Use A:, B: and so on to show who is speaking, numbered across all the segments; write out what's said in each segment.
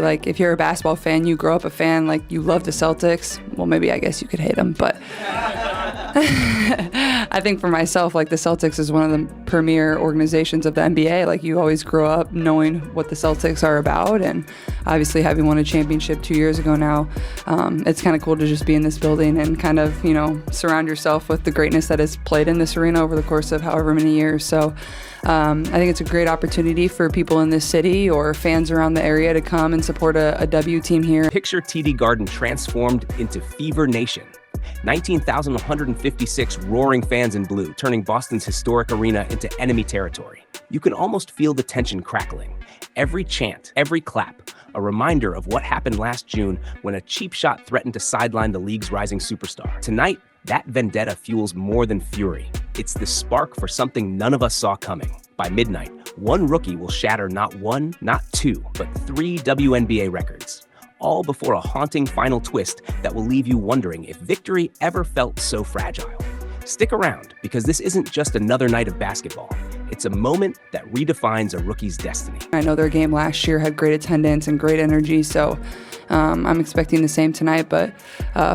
A: Like, if you're a basketball fan, you grow up a fan, like, you love the Celtics. Well, maybe I guess you could hate them, but I think for myself, like, the Celtics is one of the premier organizations of the NBA. Like, you always grow up knowing what the Celtics are about, and obviously having won a championship 2 years ago now, it's kind of cool to just be in this building and kind of, you know, surround yourself with the greatness that is played in this arena over the course of however many years. So I think it's a great opportunity for people in this city or fans around the area to come and support a W team here.
B: Picture TD Garden transformed into Fever Nation. 19,156 roaring fans in blue, turning Boston's historic arena into enemy territory. You can almost feel the tension crackling. Every chant, every clap, a reminder of what happened last June when a cheap shot threatened to sideline the league's rising superstar. Tonight, that vendetta fuels more than fury. It's the spark for something none of us saw coming. By midnight, one rookie will shatter not one, not two, but 3 WNBA records, all before a haunting final twist that will leave you wondering if victory ever felt so fragile. Stick around, because this isn't just another night of basketball. It's a moment that redefines a rookie's destiny.
A: I know their game last year had great attendance and great energy, so I'm expecting the same tonight. But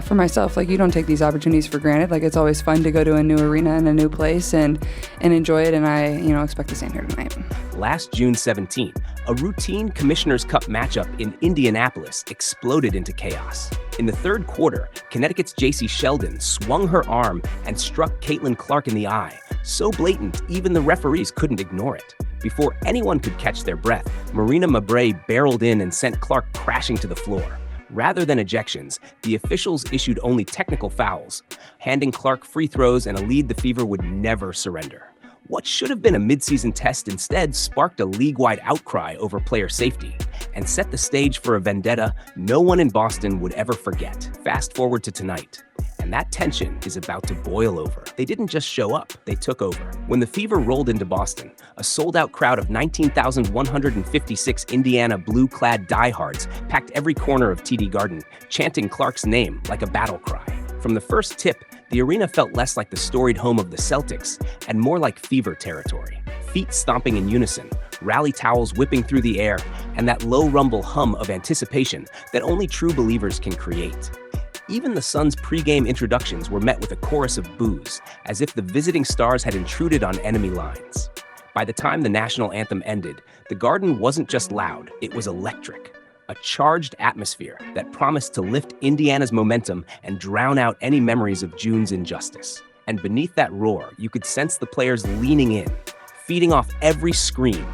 A: for myself, like, you don't take these opportunities for granted. Like, it's always fun to go to a new arena and a new place and enjoy it, and I, expect the same here tonight.
B: Last June 17, a routine Commissioner's Cup matchup in Indianapolis exploded into chaos. In the third quarter, Connecticut's Jacy Sheldon swung her arm and struck Caitlin Clark in the eye, so blatant even the referees couldn't ignore it. Before anyone could catch their breath, Marina Mabrey barreled in and sent Clark crashing to the floor. Rather than ejections, the officials issued only technical fouls, handing Clark free throws and a lead the Fever would never surrender. What should have been a midseason test instead sparked a league-wide outcry over player safety and set the stage for a vendetta no one in Boston would ever forget. Fast forward to tonight, and that tension is about to boil over. They didn't just show up, they took over. When the Fever rolled into Boston, a sold-out crowd of 19,156 Indiana blue-clad diehards packed every corner of TD Garden, chanting Clark's name like a battle cry. From the first tip, the arena felt less like the storied home of the Celtics and more like Fever territory. Feet stomping in unison, rally towels whipping through the air, and that low rumble hum of anticipation that only true believers can create. Even the Suns' pregame introductions were met with a chorus of boos, as if the visiting stars had intruded on enemy lines. By the time the national anthem ended, the Garden wasn't just loud, it was electric. A charged atmosphere that promised to lift Indiana's momentum and drown out any memories of June's injustice. And beneath that roar, you could sense the players leaning in, feeding off every scream,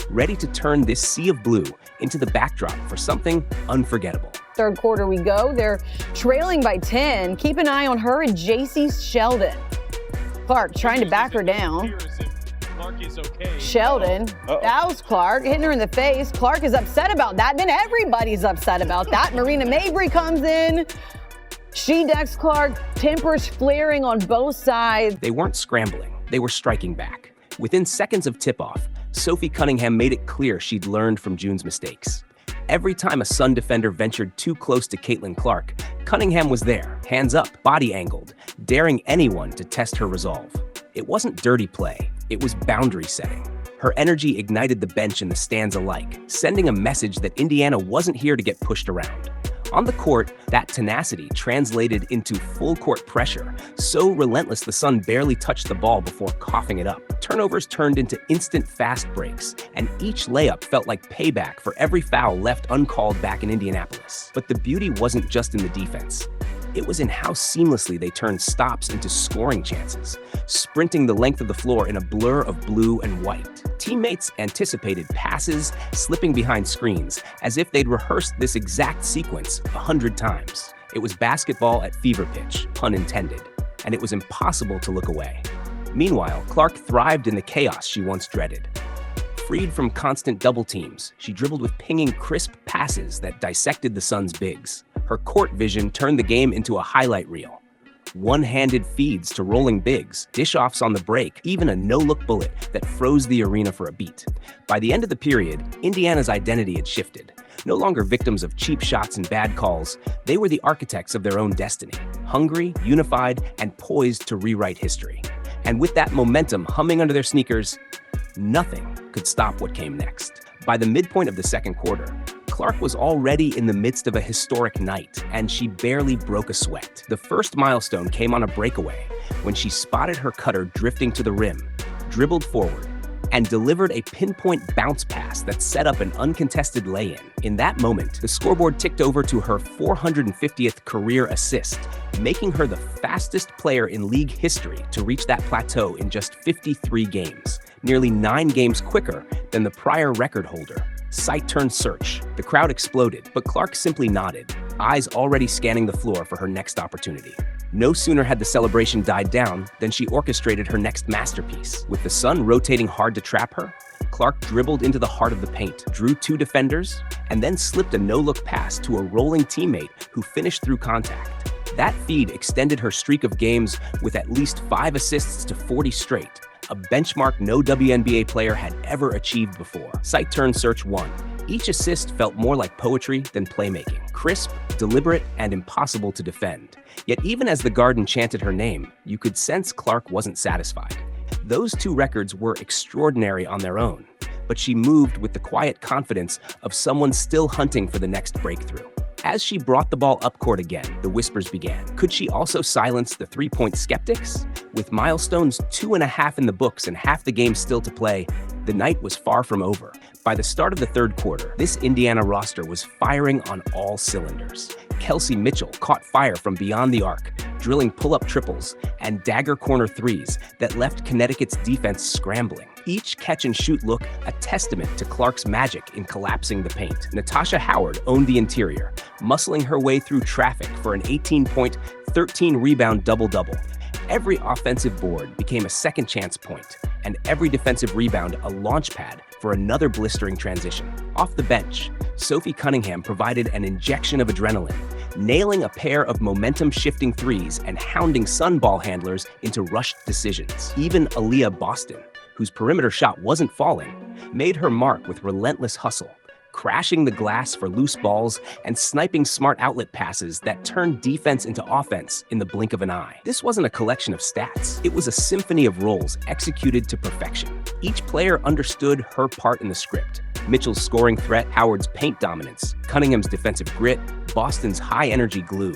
B: ready to turn this sea of blue into the backdrop for something unforgettable.
C: Third quarter we go. They're trailing by 10. Keep an eye on her and Jacy Sheldon. Clark trying to back her down. Sheldon, that was Clark, hitting her in the face. Clark is upset about that. Then everybody's upset about that. Marina Mabrey comes in. She decks Clark, tempers flaring on both sides.
B: They weren't scrambling. They were striking back. Within seconds of tip-off, Sophie Cunningham made it clear she'd learned from June's mistakes. Every time a Sun defender ventured too close to Caitlin Clark, Cunningham was there, hands up, body angled, daring anyone to test her resolve. It wasn't dirty play, it was boundary setting. Her energy ignited the bench and the stands alike, sending a message that Indiana wasn't here to get pushed around. On the court, that tenacity translated into full-court pressure, so relentless the Sun barely touched the ball before coughing it up. Turnovers turned into instant fast breaks, and each layup felt like payback for every foul left uncalled back in Indianapolis. But the beauty wasn't just in the defense. It was in how seamlessly they turned stops into scoring chances, sprinting the length of the floor in a blur of blue and white. Teammates anticipated passes, slipping behind screens, as if they'd rehearsed this exact sequence 100 times. It was basketball at fever pitch, pun intended, and it was impossible to look away. Meanwhile, Clark thrived in the chaos she once dreaded. Freed from constant double teams, she dribbled with pinging crisp passes that dissected the Suns' bigs. Her court vision turned the game into a highlight reel. One-handed feeds to rolling bigs, dish-offs on the break, even a no-look bullet that froze the arena for a beat. By the end of the period, Indiana's identity had shifted. No longer victims of cheap shots and bad calls, they were the architects of their own destiny, hungry, unified, and poised to rewrite history. And with that momentum humming under their sneakers, nothing could stop what came next. By the midpoint of the second quarter, Clark was already in the midst of a historic night, and she barely broke a sweat. The first milestone came on a breakaway when she spotted her cutter drifting to the rim, dribbled forward, and delivered a pinpoint bounce pass that set up an uncontested lay-in. In that moment, the scoreboard ticked over to her 450th career assist, making her the fastest player in league history to reach that plateau in just 53 games, nearly 9 games quicker than the prior record holder. Sight turned search. The crowd exploded, but Clark simply nodded, eyes already scanning the floor for her next opportunity. No sooner had the celebration died down than she orchestrated her next masterpiece. With the Sun rotating hard to trap her, Clark dribbled into the heart of the paint, drew 2 defenders, and then slipped a no-look pass to a rolling teammate who finished through contact. That feed extended her streak of games with at least 5 assists to 40 straight, a benchmark no WNBA player had ever achieved before. Sight turned search won. Each assist felt more like poetry than playmaking, crisp, deliberate, and impossible to defend. Yet even as the Garden chanted her name, you could sense Clark wasn't satisfied. Those 2 records were extraordinary on their own, but she moved with the quiet confidence of someone still hunting for the next breakthrough. As she brought the ball up court again, the whispers began. Could she also silence the three-point skeptics? With milestones 2.5 in the books and half the game still to play, the night was far from over. By the start of the third quarter, this Indiana roster was firing on all cylinders. Kelsey Mitchell caught fire from beyond the arc, drilling pull-up triples and dagger corner threes that left Connecticut's defense scrambling. Each catch-and-shoot look a testament to Clark's magic in collapsing the paint. Natasha Howard owned the interior, muscling her way through traffic for an 18-point, 13-rebound double-double. Every offensive board became a second chance point, and every defensive rebound a launch pad for another blistering transition. Off the bench, Sophie Cunningham provided an injection of adrenaline, nailing a pair of momentum-shifting threes and hounding Sun ball handlers into rushed decisions. Even Aaliyah Boston, whose perimeter shot wasn't falling, made her mark with relentless hustle, crashing the glass for loose balls and sniping smart outlet passes that turned defense into offense in the blink of an eye. This wasn't a collection of stats. It was a symphony of roles executed to perfection. Each player understood her part in the script. Mitchell's scoring threat, Howard's paint dominance, Cunningham's defensive grit, Boston's high-energy glue.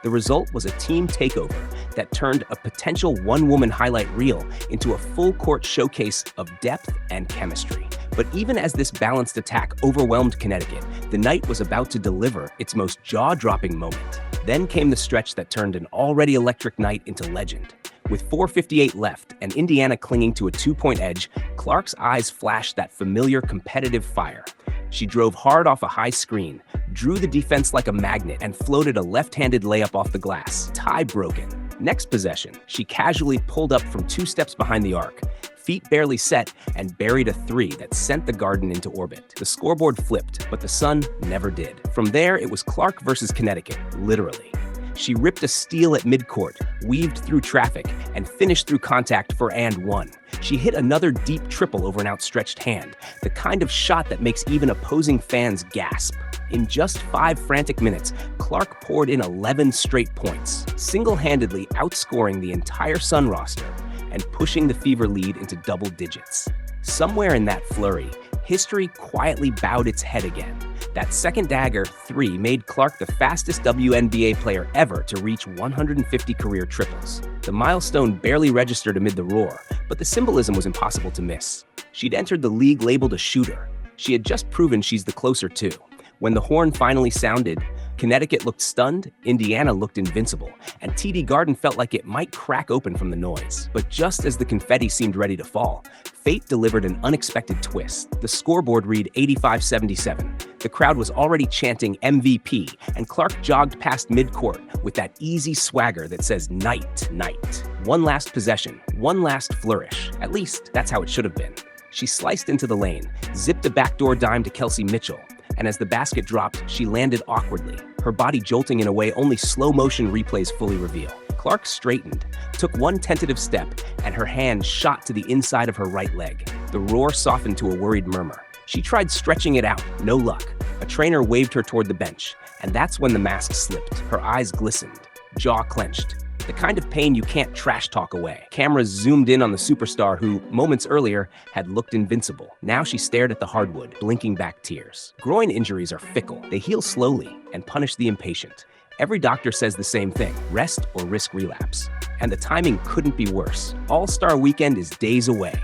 B: The result was a team takeover that turned a potential one-woman highlight reel into a full-court showcase of depth and chemistry. But even as this balanced attack overwhelmed Connecticut, the night was about to deliver its most jaw-dropping moment. Then came the stretch that turned an already electric night into legend. With 4:58 left and Indiana clinging to a 2-point edge, Clark's eyes flashed that familiar competitive fire. She drove hard off a high screen, drew the defense like a magnet, and floated a left-handed layup off the glass. Tie broken. Next possession, she casually pulled up from 2 steps behind the arc, feet barely set, and buried a 3 that sent the Garden into orbit. The scoreboard flipped, but the Sun never did. From there, it was Clark versus Connecticut, literally. She ripped a steal at midcourt, weaved through traffic, and finished through contact for and one. She hit another deep triple over an outstretched hand, the kind of shot that makes even opposing fans gasp. In just 5 frantic minutes, Clark poured in 11 straight points, single-handedly outscoring the entire Sun roster and pushing the Fever lead into double digits. Somewhere in that flurry, history quietly bowed its head again. That second dagger 3 made Clark the fastest WNBA player ever to reach 150 career triples. The milestone barely registered amid the roar, but the symbolism was impossible to miss. She'd entered the league labeled a shooter. She had just proven she's the closer two. When the horn finally sounded, Connecticut looked stunned, Indiana looked invincible, and TD Garden felt like it might crack open from the noise. But just as the confetti seemed ready to fall, fate delivered an unexpected twist. The scoreboard read 85-77. The crowd was already chanting MVP, and Clark jogged past midcourt with that easy swagger that says night, night. One last possession, one last flourish. At least, that's how it should have been. She sliced into the lane, zipped a backdoor dime to Kelsey Mitchell, and as the basket dropped, she landed awkwardly, her body jolting in a way only slow-motion replays fully reveal. Clark straightened, took one tentative step, and her hand shot to the inside of her right leg. The roar softened to a worried murmur. She tried stretching it out, no luck. A trainer waved her toward the bench, and that's when the mask slipped. Her eyes glistened, jaw clenched. The kind of pain you can't trash talk away. Cameras zoomed in on the superstar who, moments earlier, had looked invincible. Now she stared at the hardwood, blinking back tears. Groin injuries are fickle. They heal slowly and punish the impatient. Every doctor says the same thing: rest or risk relapse. And the timing couldn't be worse. All-Star Weekend is days away,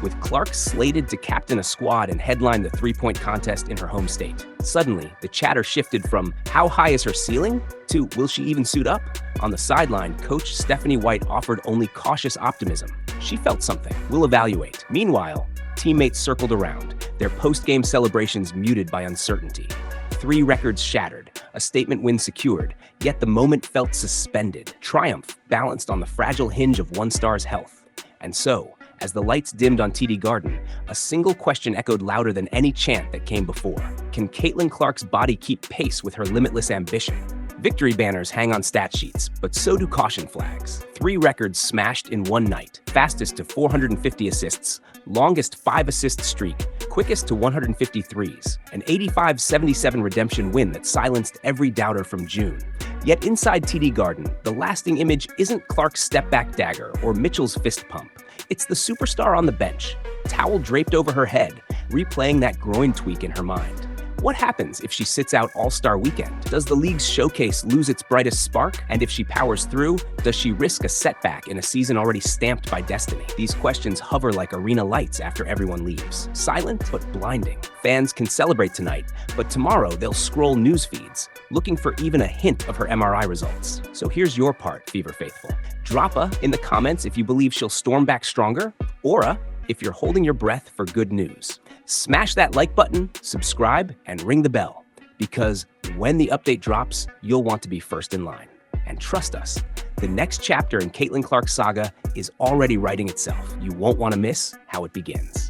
B: with Clark slated to captain a squad and headline the three-point contest in her home state. Suddenly, the chatter shifted from how high is her ceiling to will she even suit up? On the sideline, Coach Stephanie White offered only cautious optimism. She felt something. We'll evaluate. Meanwhile, teammates circled around, their post-game celebrations muted by uncertainty. 3 records shattered, a statement win secured, yet the moment felt suspended. Triumph balanced on the fragile hinge of one star's health. And so, as the lights dimmed on TD Garden, a single question echoed louder than any chant that came before. Can Caitlin Clark's body keep pace with her limitless ambition? Victory banners hang on stat sheets, but so do caution flags. 3 records smashed in one night. Fastest to 450 assists, longest 5-assist streak, quickest to 150 threes, an 85-77 redemption win that silenced every doubter from June. Yet inside TD Garden, the lasting image isn't Clark's step-back dagger or Mitchell's fist pump. It's the superstar on the bench, towel draped over her head, replaying that groin tweak in her mind. What happens if she sits out All-Star Weekend? Does the league's showcase lose its brightest spark? And if she powers through, does she risk a setback in a season already stamped by destiny? These questions hover like arena lights after everyone leaves. Silent but blinding. Fans can celebrate tonight, but tomorrow they'll scroll news feeds, looking for even a hint of her MRI results. So here's your part, Fever Faithful. Drop a in the comments if you believe she'll storm back stronger, or a if you're holding your breath for good news. Smash that like button, subscribe, and ring the bell, because when the update drops, you'll want to be first in line. And trust us, the next chapter in Caitlin Clark's saga is already writing itself. You won't want to miss how it begins.